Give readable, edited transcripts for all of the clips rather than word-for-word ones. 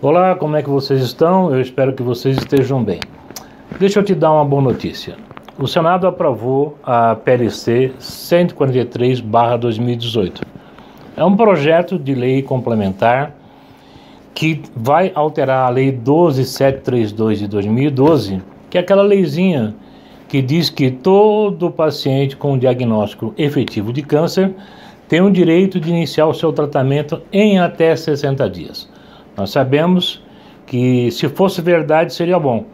Olá, como é que vocês estão? Eu espero que vocês estejam bem. Deixa eu te dar uma boa notícia. O Senado aprovou a PLC 143/2018. É um projeto de lei complementar que vai alterar a Lei 12732 de 2012, que é aquela leizinha que diz que todo paciente com diagnóstico efetivo de câncer tem o direito de iniciar o seu tratamento em até 60 dias. Nós sabemos que, se fosse verdade, seria bom.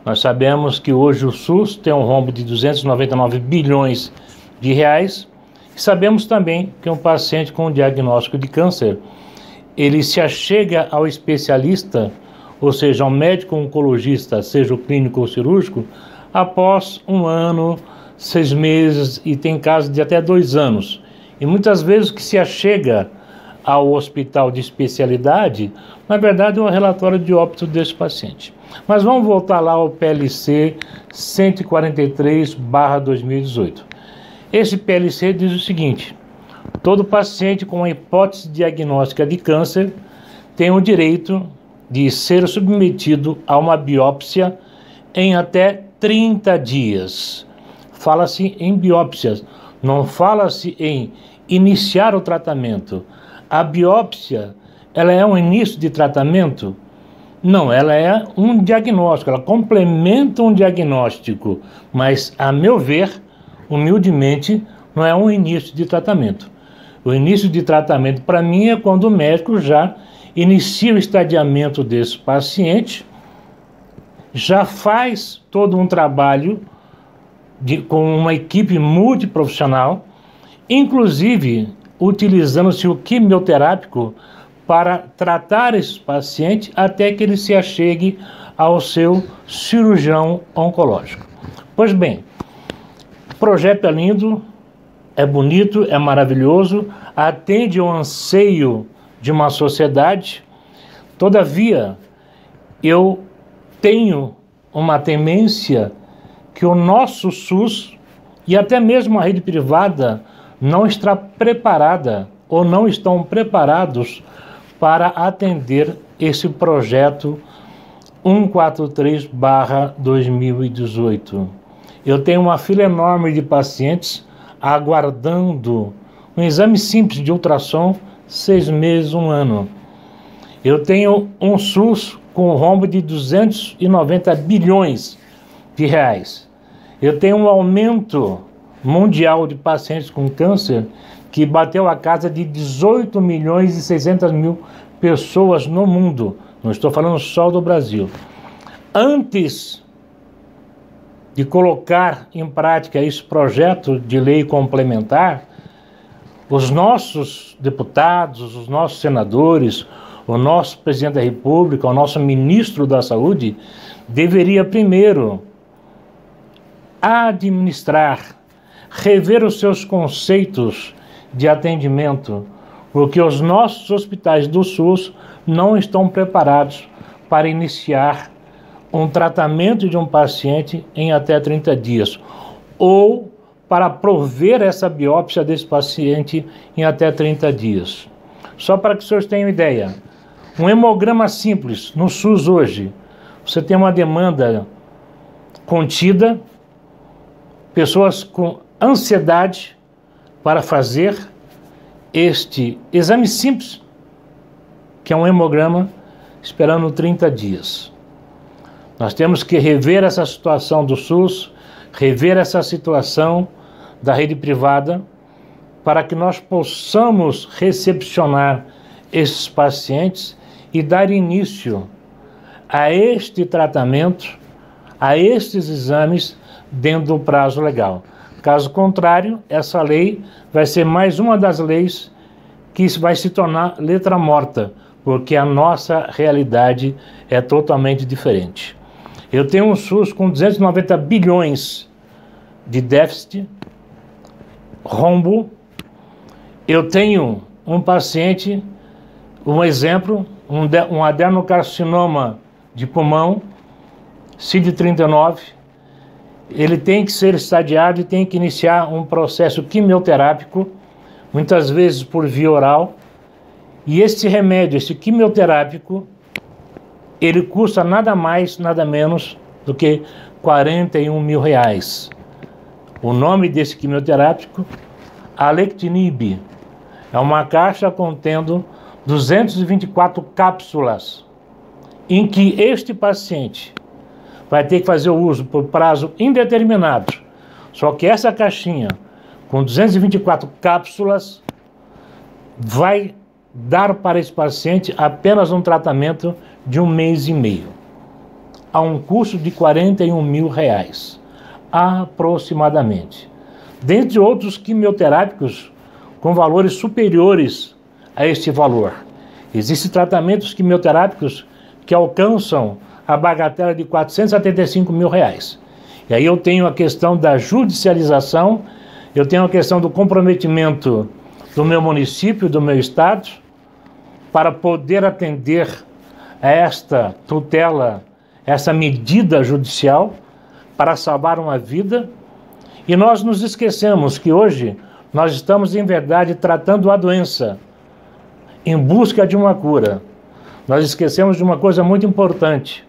Nós sabemos que hoje o SUS tem um rombo de 299 bilhões de reais. E sabemos também que um paciente com diagnóstico de câncer, ele se achega ao especialista, ou seja, ao médico oncologista, seja o clínico ou cirúrgico, após 1 ano, 6 meses e tem casos de até 2 anos. E muitas vezes o que se achega ao hospital de especialidade, na verdade é um relatório de óbito desse paciente. Mas vamos voltar lá ao PLC 143/2018. Esse PLC diz o seguinte: todo paciente com uma hipótese diagnóstica de câncer tem o direito de ser submetido a uma biópsia em até 30 dias. Fala-se em biópsias, não fala-se em iniciar o tratamento. A biópsia, ela é um início de tratamento? Não, ela é um diagnóstico, ela complementa um diagnóstico, mas, a meu ver, humildemente, não é um início de tratamento. O início de tratamento, para mim, é quando o médico já inicia o estadiamento desse paciente, já faz todo um trabalho com uma equipe multiprofissional, inclusive utilizando-se o quimioterápico para tratar esse paciente até que ele se achegue ao seu cirurgião oncológico. Pois bem, o projeto é lindo, é bonito, é maravilhoso, atende ao anseio de uma sociedade. Todavia, eu tenho uma temência que o nosso SUS e até mesmo a rede privada não está preparada ou não estão preparados para atender esse projeto 143/2018. Eu tenho uma fila enorme de pacientes aguardando um exame simples de ultrassom, 6 meses, 1 ano. Eu tenho um SUS com um rombo de 290 bilhões de reais. Eu tenho um aumento mundial de pacientes com câncer que bateu a casa de 18.600.000 pessoas no mundo. Não estou falando só do Brasil. Antes de colocar em prática esse projeto de lei complementar, os nossos deputados, os nossos senadores, o nosso presidente da República, o nosso ministro da Saúde, deveria primeiro administrar, rever os seus conceitos de atendimento, porque os nossos hospitais do SUS não estão preparados para iniciar um tratamento de um paciente em até 30 dias, ou para prover essa biópsia desse paciente em até 30 dias. Só para que os senhores tenham ideia, um hemograma simples no SUS hoje, você tem uma demanda contida, pessoas com ansiedade para fazer este exame simples, que é um hemograma, esperando 30 dias. Nós temos que rever essa situação do SUS, rever essa situação da rede privada, para que nós possamos recepcionar esses pacientes e dar início a este tratamento, a estes exames, dentro do prazo legal. Caso contrário, essa lei vai ser mais uma das leis que vai se tornar letra morta, porque a nossa realidade é totalmente diferente. Eu tenho um SUS com 290 bilhões de déficit, rombo. Eu tenho um paciente, um exemplo, um adenocarcinoma de pulmão, CID39, ele tem que ser estadiado e tem que iniciar um processo quimioterápico, muitas vezes por via oral, e este remédio, esse quimioterápico, ele custa nada mais, nada menos do que R$41 mil. O nome desse quimioterápico, Alectinib, é uma caixa contendo 224 cápsulas, em que este paciente vai ter que fazer o uso por prazo indeterminado. Só que essa caixinha, com 224 cápsulas, vai dar para esse paciente apenas um tratamento de 1 mês e meio, a um custo de R$41 mil, aproximadamente. Dentre outros quimioterápicos com valores superiores a este valor. Existem tratamentos quimioterápicos que alcançam a bagatela de R$475 mil. E aí eu tenho a questão da judicialização, eu tenho a questão do comprometimento do meu município, do meu estado, para poder atender a esta tutela, essa medida judicial, para salvar uma vida. E nós nos esquecemos que hoje nós estamos, em verdade, tratando a doença em busca de uma cura. Nós esquecemos de uma coisa muito importante.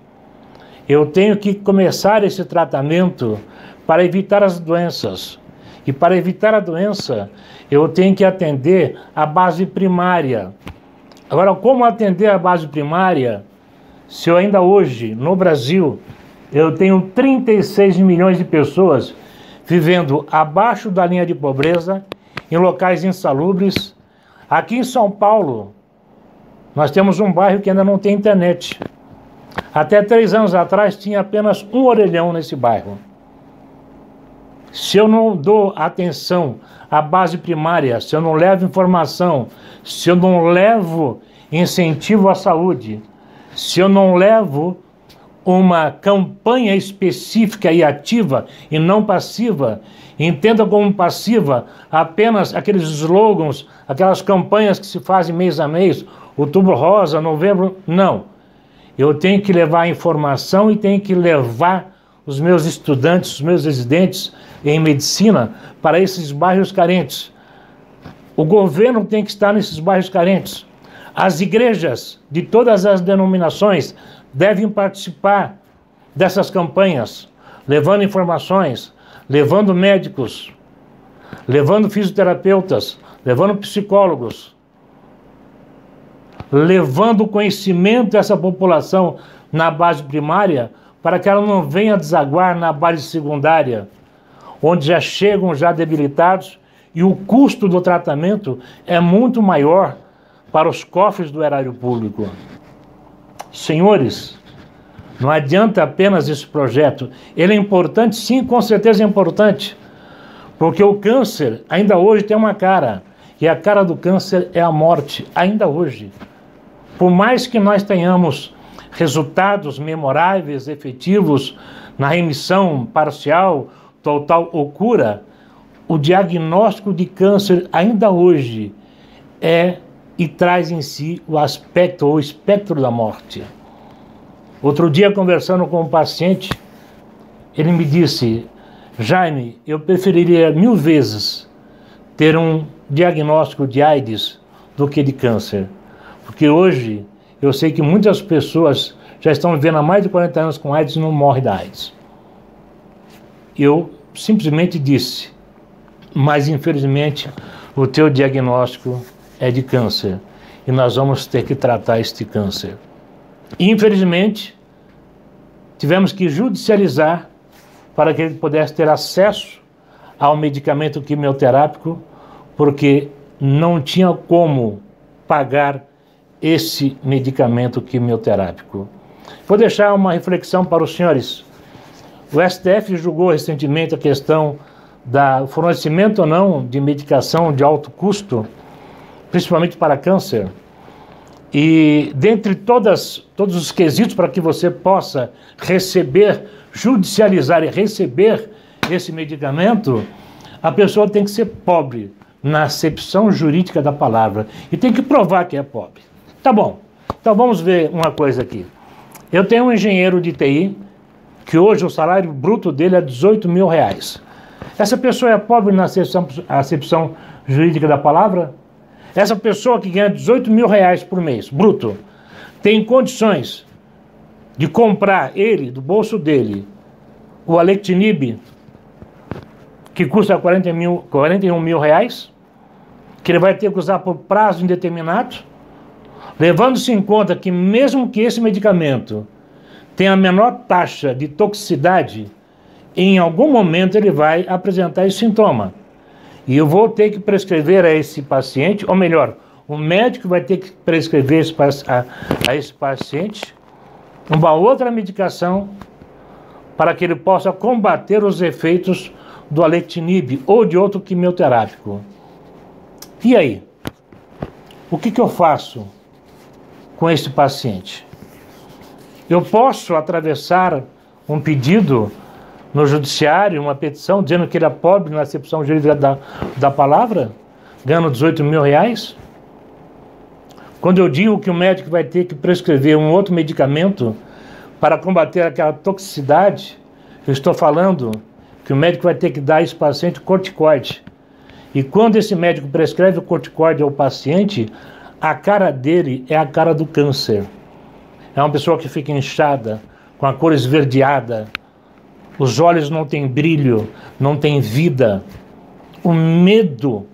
Eu tenho que começar esse tratamento para evitar as doenças. E para evitar a doença, eu tenho que atender a base primária. Agora, como atender a base primária se eu ainda hoje, no Brasil, eu tenho 36 milhões de pessoas vivendo abaixo da linha de pobreza, em locais insalubres? Aqui em São Paulo, nós temos um bairro que ainda não tem internet. Até 3 anos atrás tinha apenas um orelhão nesse bairro. Se eu não dou atenção à base primária, se eu não levo informação, se eu não levo incentivo à saúde, se eu não levo uma campanha específica e ativa e não passiva, entenda como passiva apenas aqueles slogans, aquelas campanhas que se fazem mês a mês, Outubro Rosa, Novembro, não. Eu tenho que levar a informação e tenho que levar os meus estudantes, os meus residentes em medicina para esses bairros carentes. O governo tem que estar nesses bairros carentes. As igrejas de todas as denominações devem participar dessas campanhas, levando informações, levando médicos, levando fisioterapeutas, levando psicólogos, levando conhecimento dessa população na base primária, para que ela não venha desaguar na base secundária, onde já chegam já debilitados e o custo do tratamento é muito maior para os cofres do erário público. Senhores, não adianta apenas esse projeto. Ele é importante, sim, com certeza é importante, porque o câncer ainda hoje tem uma cara, e a cara do câncer é a morte, ainda hoje. Por mais que nós tenhamos resultados memoráveis, efetivos, na remissão parcial, total ou cura, o diagnóstico de câncer ainda hoje é e traz em si o aspecto ou o espectro da morte. Outro dia, conversando com um paciente, ele me disse: Jaime, eu preferiria 1000 vezes ter um diagnóstico de AIDS do que de câncer, porque hoje eu sei que muitas pessoas já estão vivendo há mais de 40 anos com AIDS e não morrem da AIDS. Eu simplesmente disse: mas infelizmente o teu diagnóstico é de câncer e nós vamos ter que tratar este câncer. Infelizmente, tivemos que judicializar para que ele pudesse ter acesso ao medicamento quimioterápico, porque não tinha como pagar esse medicamento quimioterápico. Vou deixar uma reflexão para os senhores. O STF julgou recentemente a questão do fornecimento ou não de medicação de alto custo, principalmente para câncer. E dentre todos os quesitos para que você possa receber, judicializar e receber esse medicamento, a pessoa tem que ser pobre, na acepção jurídica da palavra, e tem que provar que é pobre. Tá bom, então vamos ver uma coisa aqui. Eu tenho um engenheiro de TI, que hoje o salário bruto dele é R$18 mil. Essa pessoa é pobre na acepção jurídica da palavra? Essa pessoa que ganha R$18 mil por mês, bruto, tem condições de comprar ele, do bolso dele, o Alectinib, que custa 41 mil reais, que ele vai ter que usar por prazo indeterminado, levando-se em conta que mesmo que esse medicamento tenha a menor taxa de toxicidade, em algum momento ele vai apresentar esse sintoma. E eu vou ter que prescrever a esse paciente, ou melhor, o médico vai ter que prescrever a esse paciente uma outra medicação para que ele possa combater os efeitos do Alectinib ou de outro quimioterápico. E aí? O que eu faço com esse paciente? Eu posso atravessar um pedido no judiciário, uma petição, dizendo que ele é pobre na acepção jurídica da palavra, ganhando 18 mil reais? Quando eu digo que o médico vai ter que prescrever um outro medicamento para combater aquela toxicidade, eu estou falando que o médico vai ter que dar a esse paciente corticoide. E quando esse médico prescreve o corticoide ao paciente, a cara dele é a cara do câncer. É uma pessoa que fica inchada, com a cor esverdeada, os olhos não têm brilho, não têm vida. O medo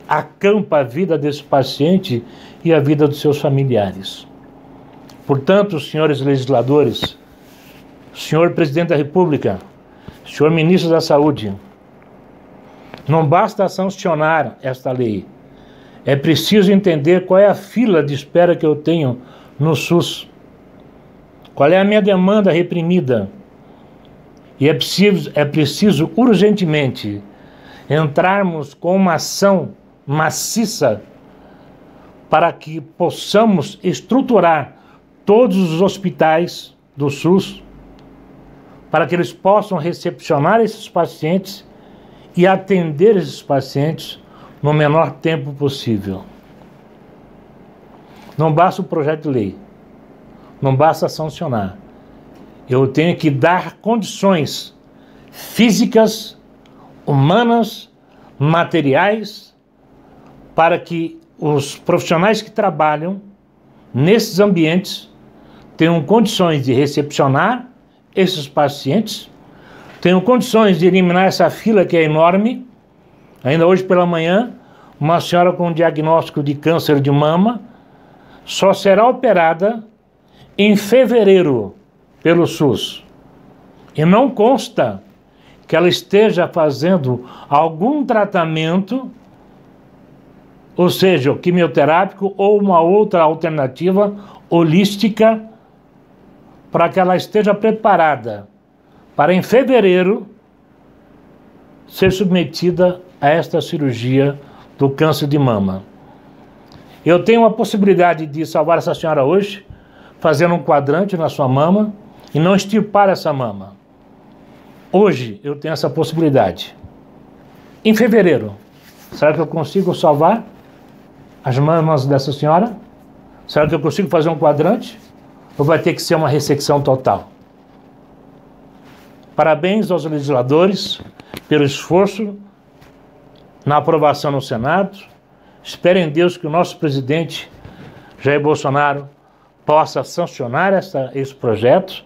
acampa a vida desse paciente e a vida dos seus familiares. Portanto, senhores legisladores, senhor presidente da República, senhor ministro da Saúde, não basta sancionar esta lei, é preciso entender qual é a fila de espera que eu tenho no SUS, qual é a minha demanda reprimida, e é preciso urgentemente entrarmos com uma ação maciça para que possamos estruturar todos os hospitais do SUS, para que eles possam recepcionar esses pacientes e atender esses pacientes no menor tempo possível. Não basta o projeto de lei, não basta sancionar. Eu tenho que dar condições físicas, humanas, materiais, para que os profissionais que trabalham nesses ambientes tenham condições de recepcionar esses pacientes, tenham condições de eliminar essa fila que é enorme. Ainda hoje pela manhã, uma senhora com diagnóstico de câncer de mama só será operada em fevereiro pelo SUS. E não consta que ela esteja fazendo algum tratamento, ou seja, o quimioterápico ou uma outra alternativa holística, para que ela esteja preparada para em fevereiro ser submetida a esta cirurgia do câncer de mama. Eu tenho a possibilidade de salvar essa senhora hoje, fazendo um quadrante na sua mama e não extirpar essa mama. Hoje eu tenho essa possibilidade. Em fevereiro, será que eu consigo salvar as mamas dessa senhora? Será que eu consigo fazer um quadrante? Ou vai ter que ser uma ressecção total? Parabéns aos legisladores pelo esforço na aprovação no Senado. Espero em Deus que o nosso presidente Jair Bolsonaro possa sancionar esse projeto,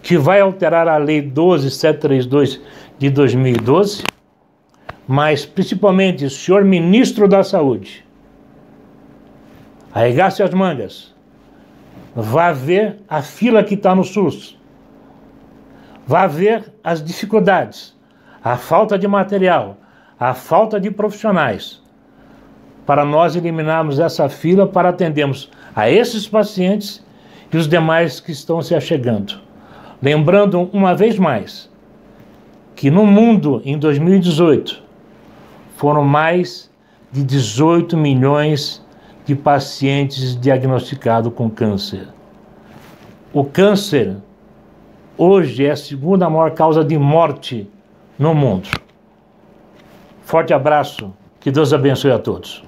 que vai alterar a Lei 12.732 de 2012, mas principalmente o senhor ministro da Saúde, arregace as mangas, vá ver a fila que está no SUS, vá ver as dificuldades, a falta de material, a falta de profissionais, para nós eliminarmos essa fila, para atendermos a esses pacientes e os demais que estão se achegando. Lembrando uma vez mais que no mundo, em 2018, foram mais de 18 milhões de pacientes diagnosticados com câncer. O câncer hoje é a segunda maior causa de morte no mundo. Forte abraço, que Deus abençoe a todos.